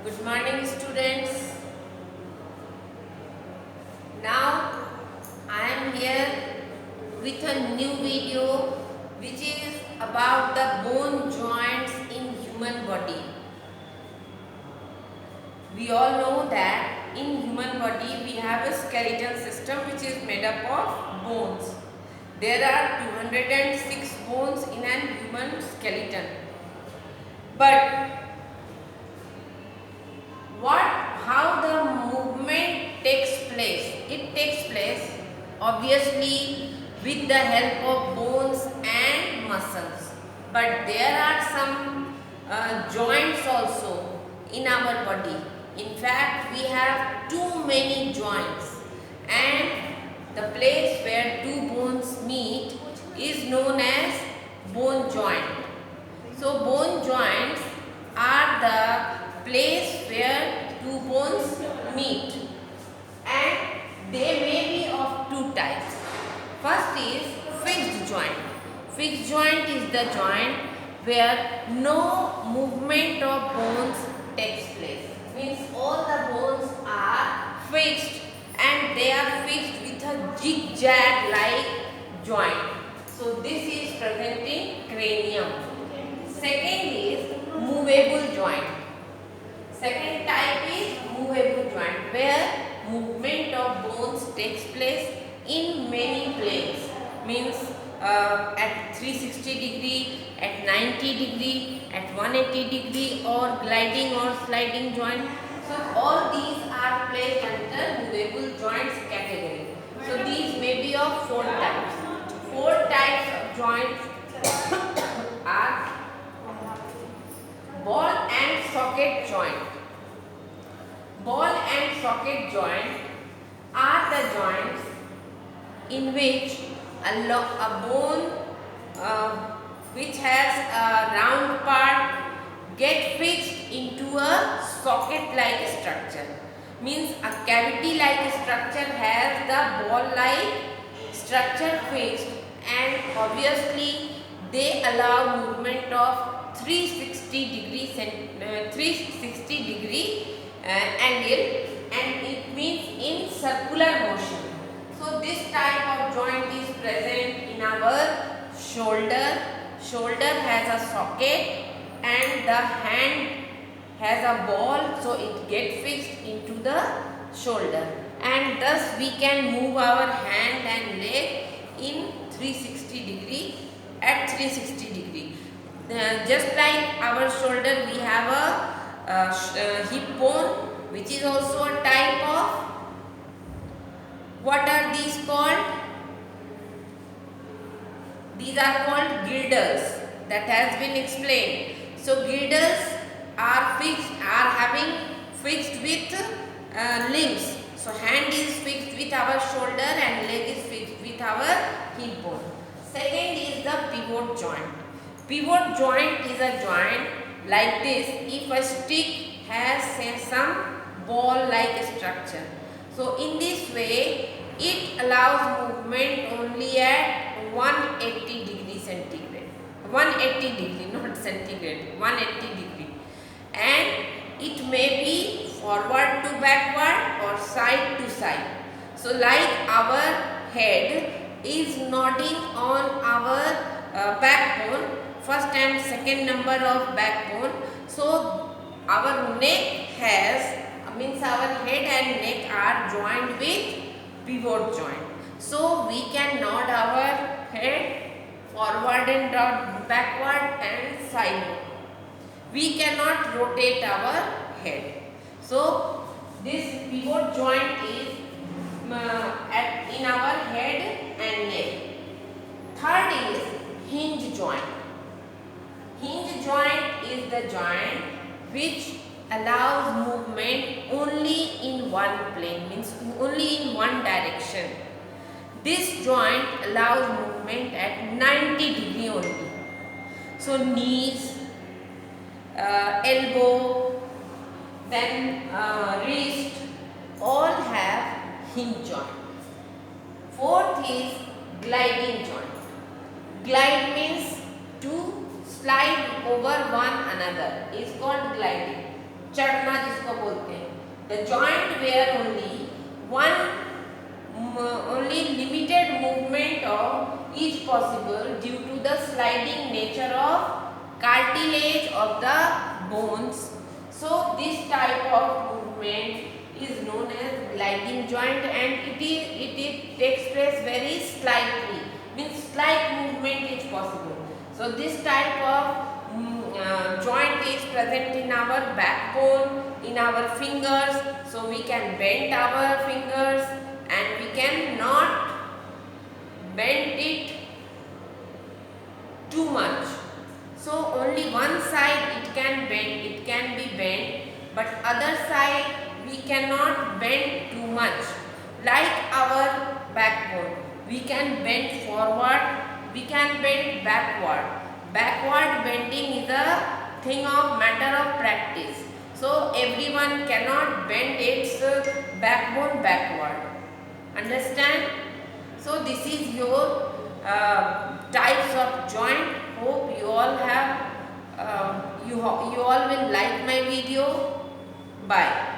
Good morning, students. Now I am here with a new video which is about the bone joints in human body. We all know that in human body we have a skeletal system which is made up of bones. There are 206 bones in an human skeleton. But how the movement takes place? It takes place obviously with the help of bones and muscles. But there are some joints also in our body. In fact, we have too many joints, and the place where two bones meet is known as bone joint. So bone joints are the place where two bones meet, and they may be of two types. First is fixed joint. Fixed joint is the joint where no movement of bones takes place. Means all the bones are fixed, and they are fixed with a zigzag like joint. So this is present in cranium. Second is movable joint. Second type is movable joint, where movement of bones takes place in many planes. Means at 360 degree, at 90 degree, at 180 degree, or gliding or sliding joint. So all these are placed under movable joints category. So these may be of four types. Four types of joints are ball and socket joint. Ball and socket joint are the joints in which a bone which has a round part get fixed into a socket like structure. Means a cavity like structure has the ball like structure fixed, and obviously they allow movement of 360 degree angle, and it means in circular motion. So this type of joint is present in our shoulder. Shoulder has a socket and the hand has a ball, so it gets fixed into the shoulder, and thus we can move our hand and leg in 360 degree at 360 degree. Just like our shoulder, we have a hip bone, which is also a type of, what are these called? These are called girdles. That has been explained. So girdles are having fixed with limbs. So hand is fixed with our shoulder and leg is fixed with our hip bone. Second is the pivot joint. Pivot joint is a joint like this. If a stick has some ball like structure, so in this way it allows movement only at 180 degree centigrade. 180 degree, not centigrade, 180 degree, and it may be forward to backward or side to side. So like our head is nodding on our backbone, first and second number of backbone. So our neck means our head and neck are joined with pivot joint. So we can nod our head forward and backward and sideward. We cannot rotate our head. So this pivot joint is in our head and neck. Third is hinge joint. Hinge joint is the joint which allows movement only in one plane, means only in one direction. This joint allows movement at 90 degree only. So knees, elbow, then wrist, all have hinge joint. Fourth is gliding joint. Glide means to slide over one another is called gliding. चढ़ना जिसको बोलते हैं. The joint where only limited movement of is possible due to the sliding nature of cartilage of the bones. So this type of movement is known as gliding joint, and it takes place very slightly, means slight movement is possible. So this type of joint is present in our backbone, in our fingers, so we can bend our fingers and we can not bend it too much. So only one side it can be bent, but other side we cannot bend too much. Like our backbone, we can bend forward, we can bend backward. Backward bending is a thing of matter of practice. So everyone cannot bend its backbone backward. Understand? So this is your types of joint. Hope you all have you all will like my video. Bye.